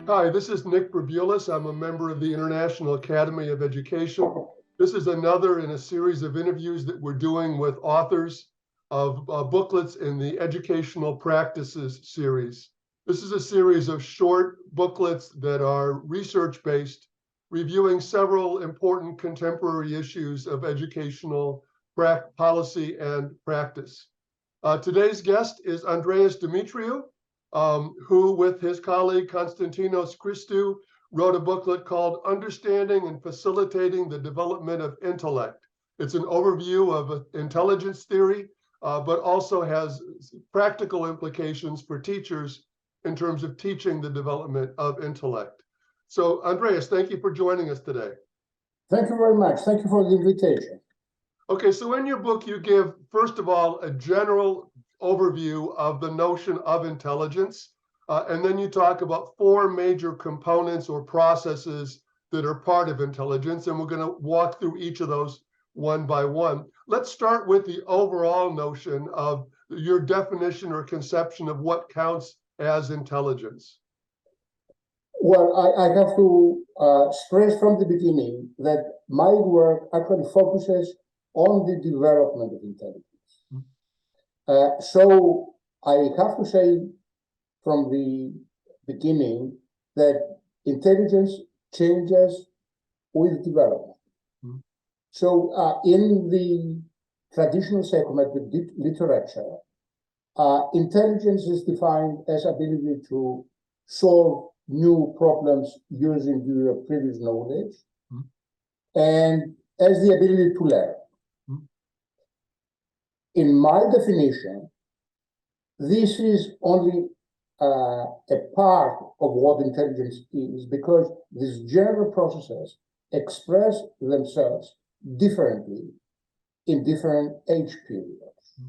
Hi, this is Nick Burbules. I'm a member of the International Academy of Education. This is another in a series of interviews that we're doing with authors of booklets in the Educational Practices series. This is a series of short booklets that are research-based, reviewing several important contemporary issues of educational policy and practice. Today's guest is Andreas Demetriou, who, with his colleague Konstantinos Christou, wrote a booklet called Understanding and Facilitating the Development of Intellect. It's an overview of intelligence theory, but also has practical implications for teachers in terms of teaching the development of intellect. So, Andreas, thank you for joining us today. Thank you very much. Thank you for the invitation. Okay, so in your book, you give, first of all, a general overview of the notion of intelligence, and then you talk about four major components or processes that are part of intelligence, and we're going to walk through each of those one by one. Let's start with the overall notion of your definition or conception of what counts as intelligence. Well, I have to stress from the beginning that my work actually focuses on the development of intelligence. So I have to say from the beginning that intelligence changes with development. So in the traditional psychometric literature, intelligence is defined as ability to solve new problems using your previous knowledge and as the ability to learn. In my definition, this is only a part of what intelligence is, because these general processes express themselves differently in different age periods.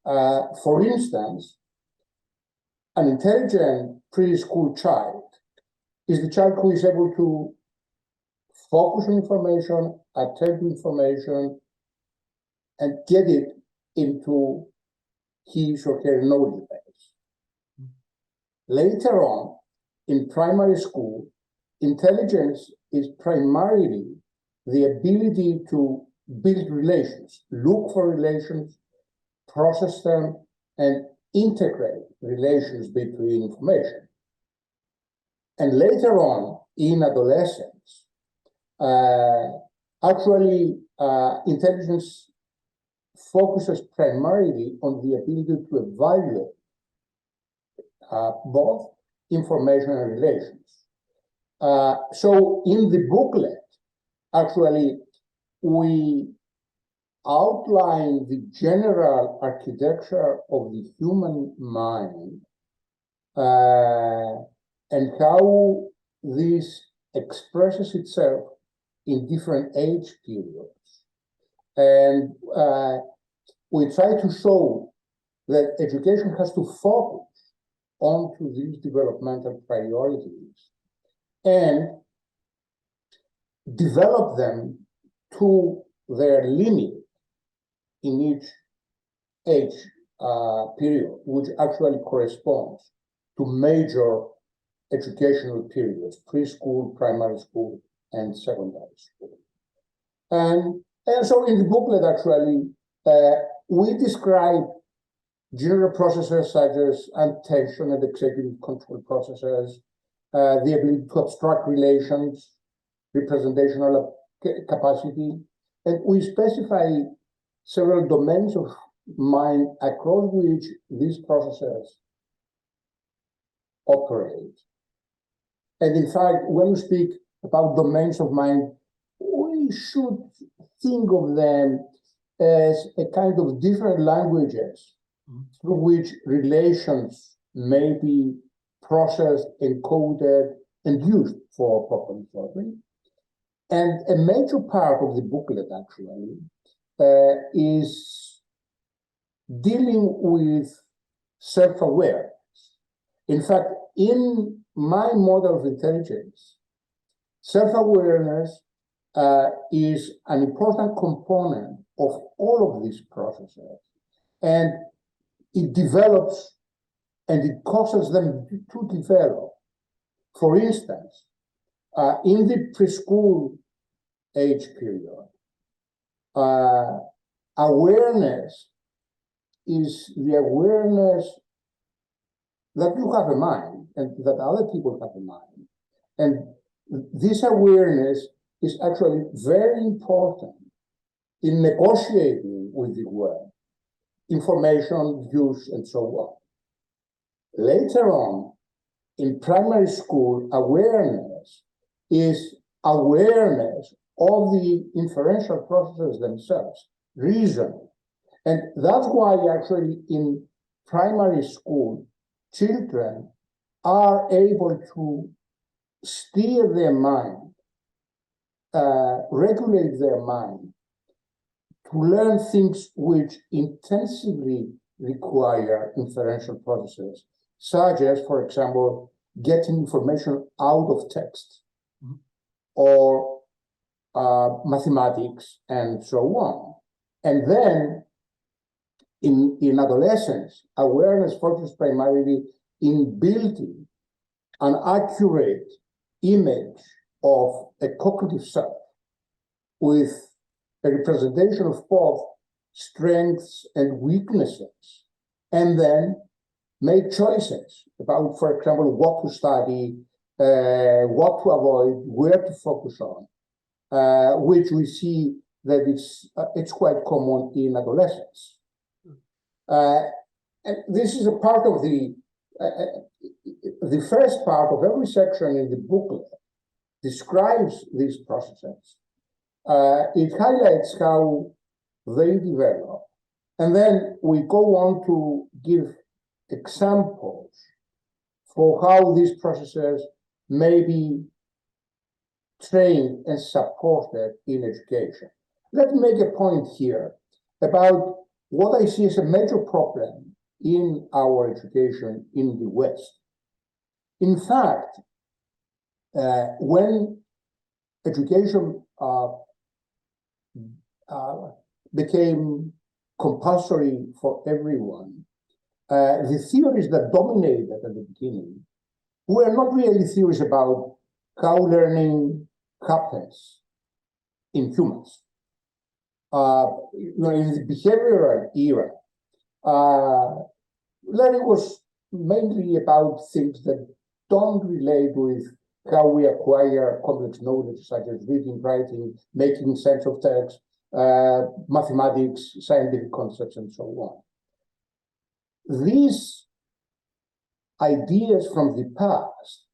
For instance, an intelligent preschool child is the child who is able to focus on information, attend to information, and get it into his or her knowledge base. Later on, in primary school, intelligence is primarily the ability to build relations, look for relations, process them, and integrate relations between information. And later on, in adolescence, intelligence focuses primarily on the ability to evaluate both information and relations. So in the booklet, actually, we outline the general architecture of the human mind and how this expresses itself in different age periods. And we try to show that education has to focus onto these developmental priorities and develop them to their limit in each age period, which actually corresponds to major educational periods: preschool, primary school, and secondary school. And so in the booklet, actually, we describe general processes such as attention and executive control processes, the ability to abstract relations, representational capacity, and we specify several domains of mind across which these processes operate. And in fact, when we speak about domains of mind, we should think of them as a kind of different languages through which relations may be processed, encoded, and used for problem solving. And a major part of the booklet, actually, is dealing with self-awareness. In fact, in my model of intelligence, self-awareness is an important component of all of these processes, and it develops and it causes them to develop For instance, in the preschool age period, awareness is the awareness that you have a mind and that other people have a mind. And this awareness is actually very important in negotiating with the world, information, views, and so on. Later on, in primary school, awareness is awareness of the inferential processes themselves, reasoning. And that's why actually in primary school, children are able to steer their mind, regulate their mind, to learn things which intensively require inferential processes, such as, for example, getting information out of text, or mathematics, and so on. And then in adolescence, awareness focuses primarily in building an accurate image of a cognitive self with a representation of both strengths and weaknesses, and then make choices about, for example, what to study, what to avoid, where to focus on, which we see that it's quite common in adolescence. And this is a part of the first part of every section in the booklet describes these processes. It highlights how they develop. And then we go on to give examples for how these processes may be trained and supported in education. Let me make a point here about what I see as a major problem in our education in the West. In fact, when education became compulsory for everyone, the theories that dominated at the beginning were not really theories about how learning happens in humans. In the behavioral era, learning was mainly about things that don't relate with how we acquire complex knowledge, such as reading, writing, making sense of text, mathematics, scientific concepts, and so on. These ideas from the past,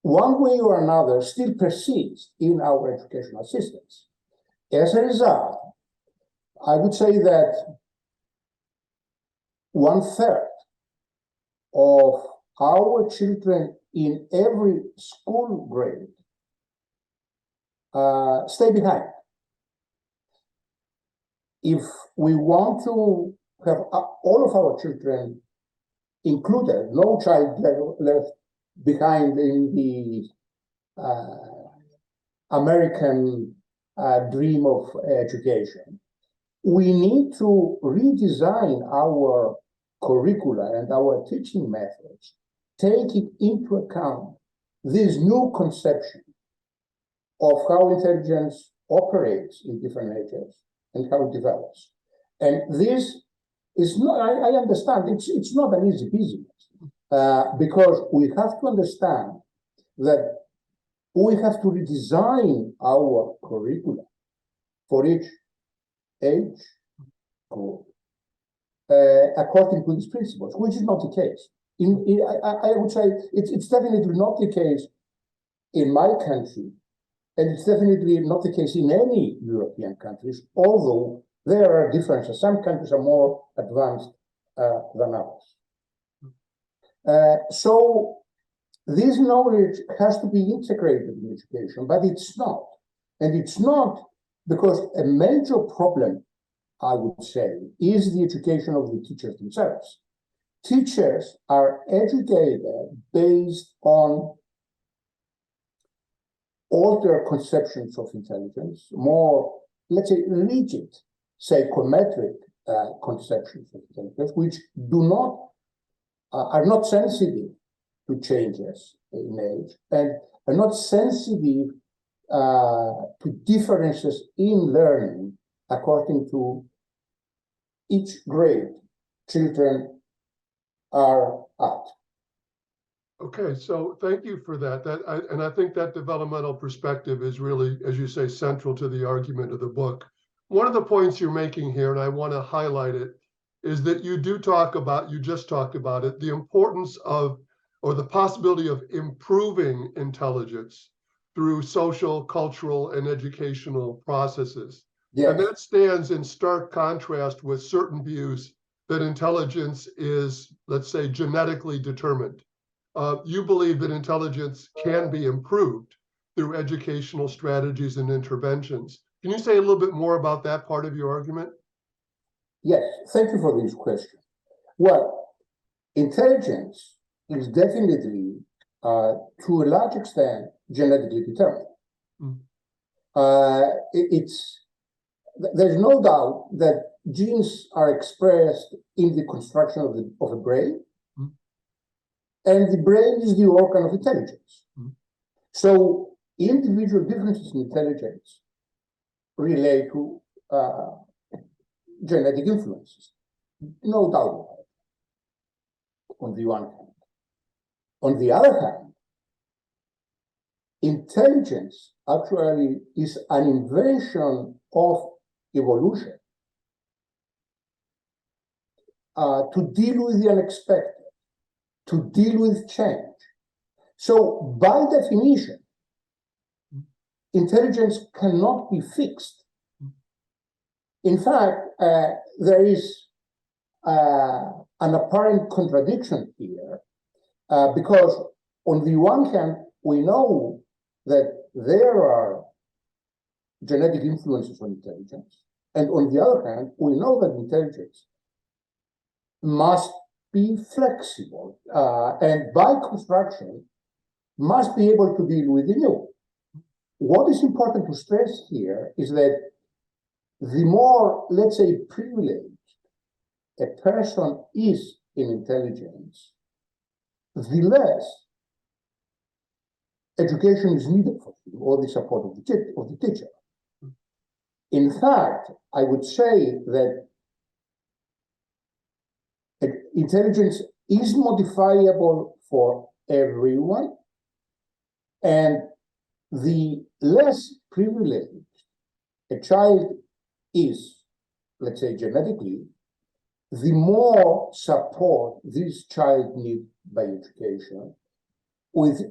one way or another, still persist in our educational systems. As a result, I would say that 1/3 of our children in every school grade stay behind. If we want to have all of our children included, no child left behind in the American dream of education, we need to redesign our curricula and our teaching methods, taking into account this new conception of how intelligence operates in different ages and how it develops. And this is not, I understand, it's not an easy business, because we have to understand that we have to redesign our curricula for each age group according to these principles, which is not the case. I would say it's definitely not the case in my country, and it's definitely not the case in any European countries, although there are differences. Some countries are more advanced than others. So this knowledge has to be integrated in education, but it's not. And it's not because a major problem, I would say, is the education of the teachers themselves. Teachers are educated based on older conceptions of intelligence, more, let's say, rigid, psychometric conceptions of intelligence, which are not sensitive to changes in age and are not sensitive to differences in learning according to each grade children are at. Okay, so thank you for that. And I think that developmental perspective is really, as you say, central to the argument of the book. One of the points you're making here, and I want to highlight it, is that you just talked about it, the importance of, or the possibility of improving intelligence through social, cultural, and educational processes. Yes. And that stands in stark contrast with certain views that intelligence is, let's say, genetically determined. You believe that intelligence can be improved through educational strategies and interventions. Can you say a little bit more about that part of your argument? Yes, thank you for this question. Well, intelligence is definitely, to a large extent, genetically determined. There's no doubt that genes are expressed in the construction of a brain, and the brain is the organ of intelligence. So individual differences in intelligence relate to genetic influences, no doubt about it, on the one hand. On the other hand, intelligence actually is an invention of evolution to deal with the unexpected, to deal with change. So by definition, intelligence cannot be fixed. In fact, there is an apparent contradiction here, because on the one hand, we know that there are genetic influences on intelligence, and on the other hand, we know that intelligence must be flexible, and by construction, must be able to deal with the new. What is important to stress here is that the more, let's say, privileged a person is in intelligence, the less education is needed for him, or the support of the teacher. In fact, I would say that intelligence is modifiable for everyone, and the less privileged a child is, let's say genetically, the more support this child needs by education, with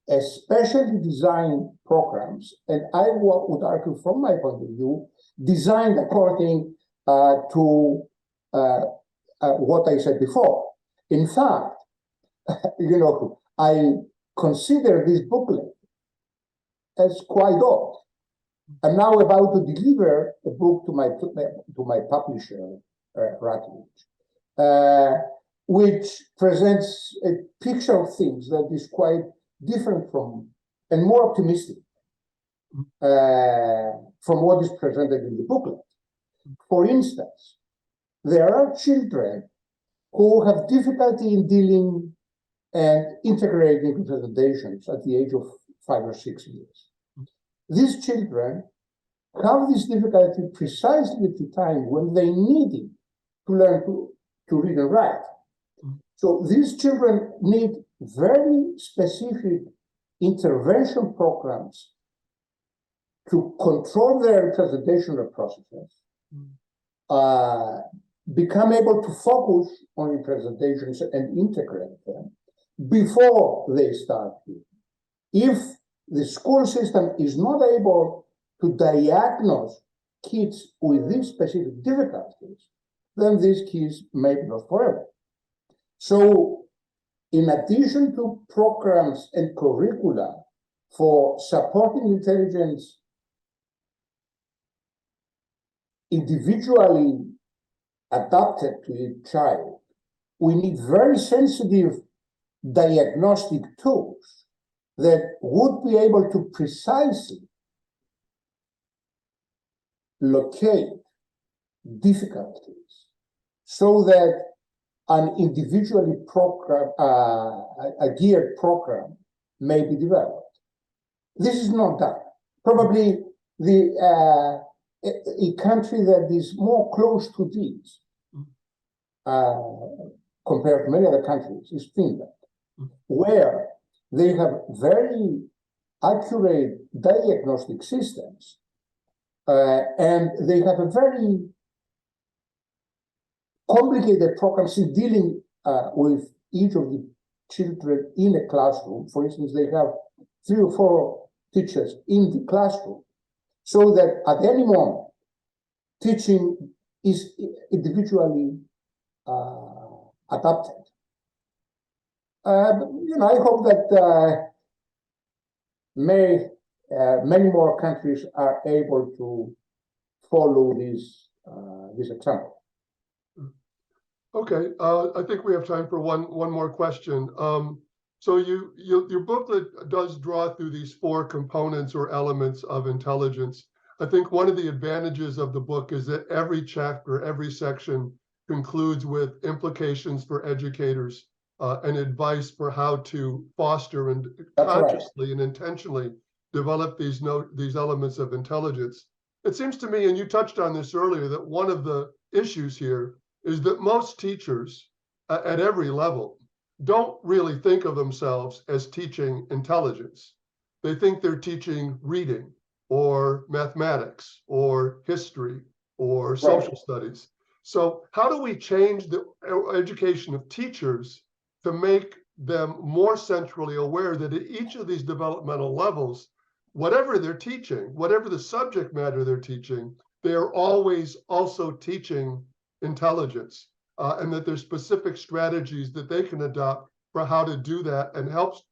especially designed programs, and I would argue from my point of view, designed according to what I said before. In fact, I consider this booklet as quite old. I'm now about to deliver a book to my publisher, Routledge, which presents a picture of things that is quite different from and more optimistic from what is presented in the booklet. For instance, there are children who have difficulty in dealing and integrating representations at the age of 5 or 6 years. These children have this difficulty precisely at the time when they needed to learn to read and write. So these children need very specific intervention programs to control their representational processes, become able to focus on representations and integrate them before they start. If the school system is not able to diagnose kids with these specific difficulties, then these kids may be lost forever. So, in addition to programs and curricula for supporting intelligence individually adapted to each child, we need very sensitive diagnostic tools that would be able to precisely locate difficulties so that an individually geared program may be developed. This is not done. Probably a country that is more close to this compared to many other countries is Finland, where they have very accurate diagnostic systems, and they have a very complicated programs in dealing with each of the children in a classroom. For instance, they have 3 or 4 teachers in the classroom, so that at any moment, teaching is individually adapted. I hope that many more countries are able to follow this example. Okay, I think we have time for one more question. So your booklet does draw through these 4 components or elements of intelligence. I think one of the advantages of the book is that every chapter, every section concludes with implications for educators and advice for how to foster and consciously and intentionally develop these elements of intelligence. It seems to me, and you touched on this earlier, that one of the issues here is that most teachers at every level don't really think of themselves as teaching intelligence. They think they're teaching reading or mathematics or history or social studies. So how do we change the education of teachers to make them more centrally aware that at each of these developmental levels, whatever they're teaching, whatever the subject matter they're teaching, they are always also teaching intelligence, and that there's specific strategies that they can adopt for how to do that and helps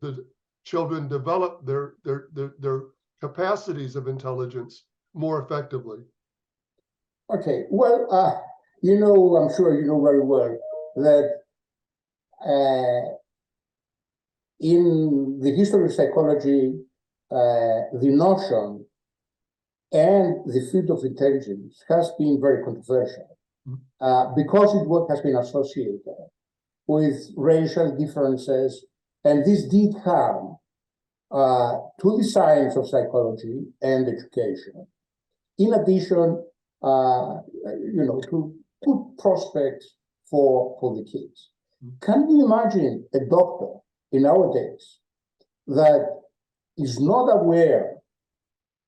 the children develop their capacities of intelligence more effectively? Okay, well, I'm sure you know very well that in the history of psychology, the notion and the field of intelligence has been very controversial because it has been associated with racial differences, and this did harm to the science of psychology and education. In addition, to good prospects for the kids. Can you imagine a doctor in our days that is not aware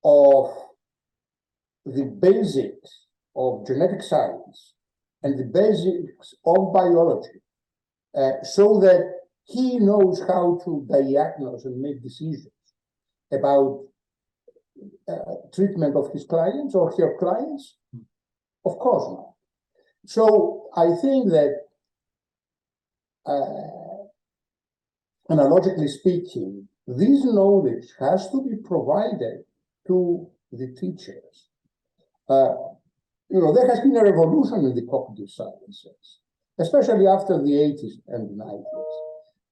of the basics of genetic science and the basics of biology, so that he knows how to diagnose and make decisions about treatment of his clients or her clients? Of course not. So I think that, analogically speaking, this knowledge has to be provided to the teachers. There has been a revolution in the cognitive sciences, especially after the 80s and the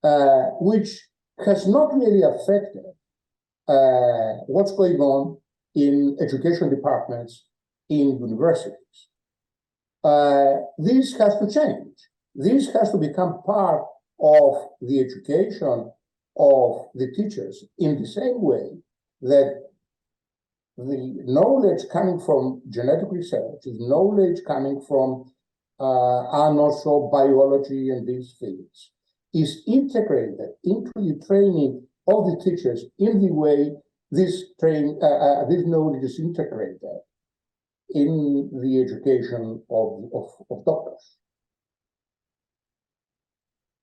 90s, which has not really affected what's going on in education departments in universities. This has to change. This has to become part of the education of the teachers in the same way that the knowledge coming from genetic research, the knowledge coming from and also biology and these fields is integrated into the training of the teachers in the way this knowledge is integrated in the education of doctors.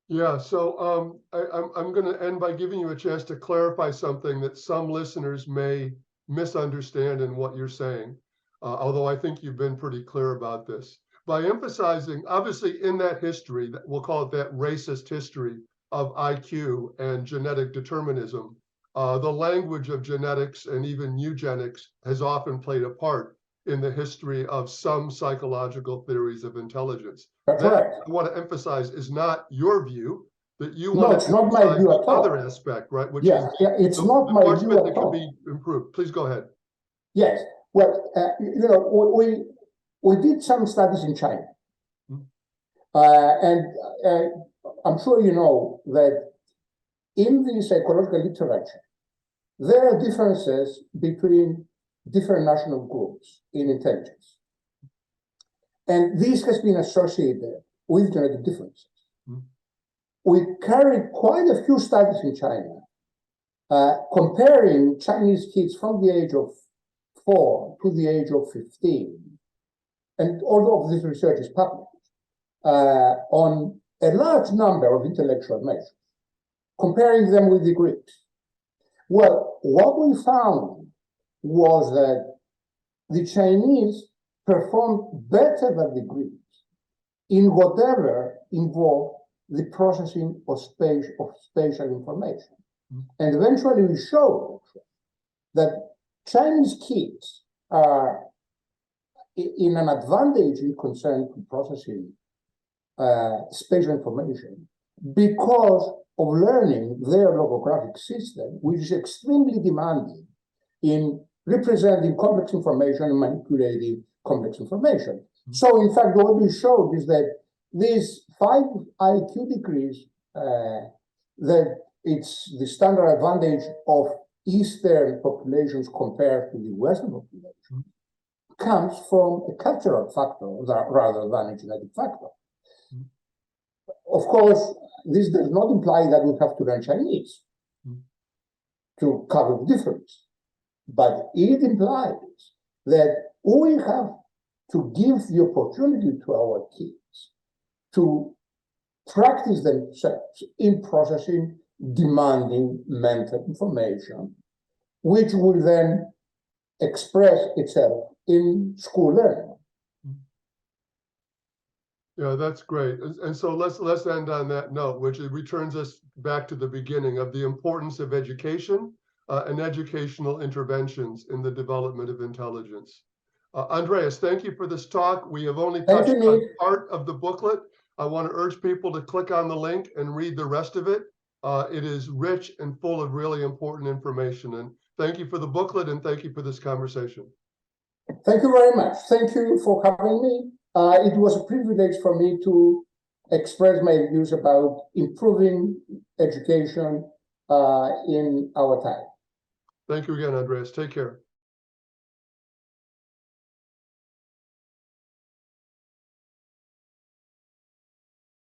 Yeah, so I'm going to end by giving you a chance to clarify something that some listeners may misunderstand in what you're saying, although I think you've been pretty clear about this. By emphasizing, obviously, in that history, that we'll call it that racist history of IQ and genetic determinism, the language of genetics and even eugenics has often played a part in the history of some psychological theories of intelligence. That's right. I want to emphasize is not your view, that you No, want it's to not my view at all. other aspect, right? Which is it's not my view that at can all. be improved. Please go ahead. Yes. Well, we did some studies in China. I'm sure you know that in the psychological literature, there are differences between different national groups in intelligence. And this has been associated with genetic differences. We carried quite a few studies in China comparing Chinese kids from the age of 4 to the age of 15. And all of this research is published on a large number of intellectual measures, comparing them with the Greeks. Well, what we found was that the Chinese performed better than the Greeks in whatever involved the processing of spatial information. And eventually we showed that Chinese kids are in an advantage in concern to processing spatial information because of learning their logographic system, which is extremely demanding in representing complex information and manipulating complex information. So in fact, what we showed is that these 5 IQ degrees, that it's the standard advantage of Eastern populations compared to the Western population, comes from a cultural factor rather than a genetic factor. Of course, this does not imply that we have to learn Chinese to cover the difference, but it implies that we have to give the opportunity to our kids to practice themselves in processing demanding mental information, which will then express itself in school learning. Yeah, that's great. And so let's end on that note, which returns us back to the beginning of the importance of education and educational interventions in the development of intelligence. Andreas, thank you for this talk. We have only touched on part of the booklet. I want to urge people to click on the link and read the rest of it. It is rich and full of really important information. And thank you for the booklet and thank you for this conversation. Thank you very much. Thank you for having me. It was a privilege for me to express my views about improving education in our time. Thank you again, Andreas. Take care.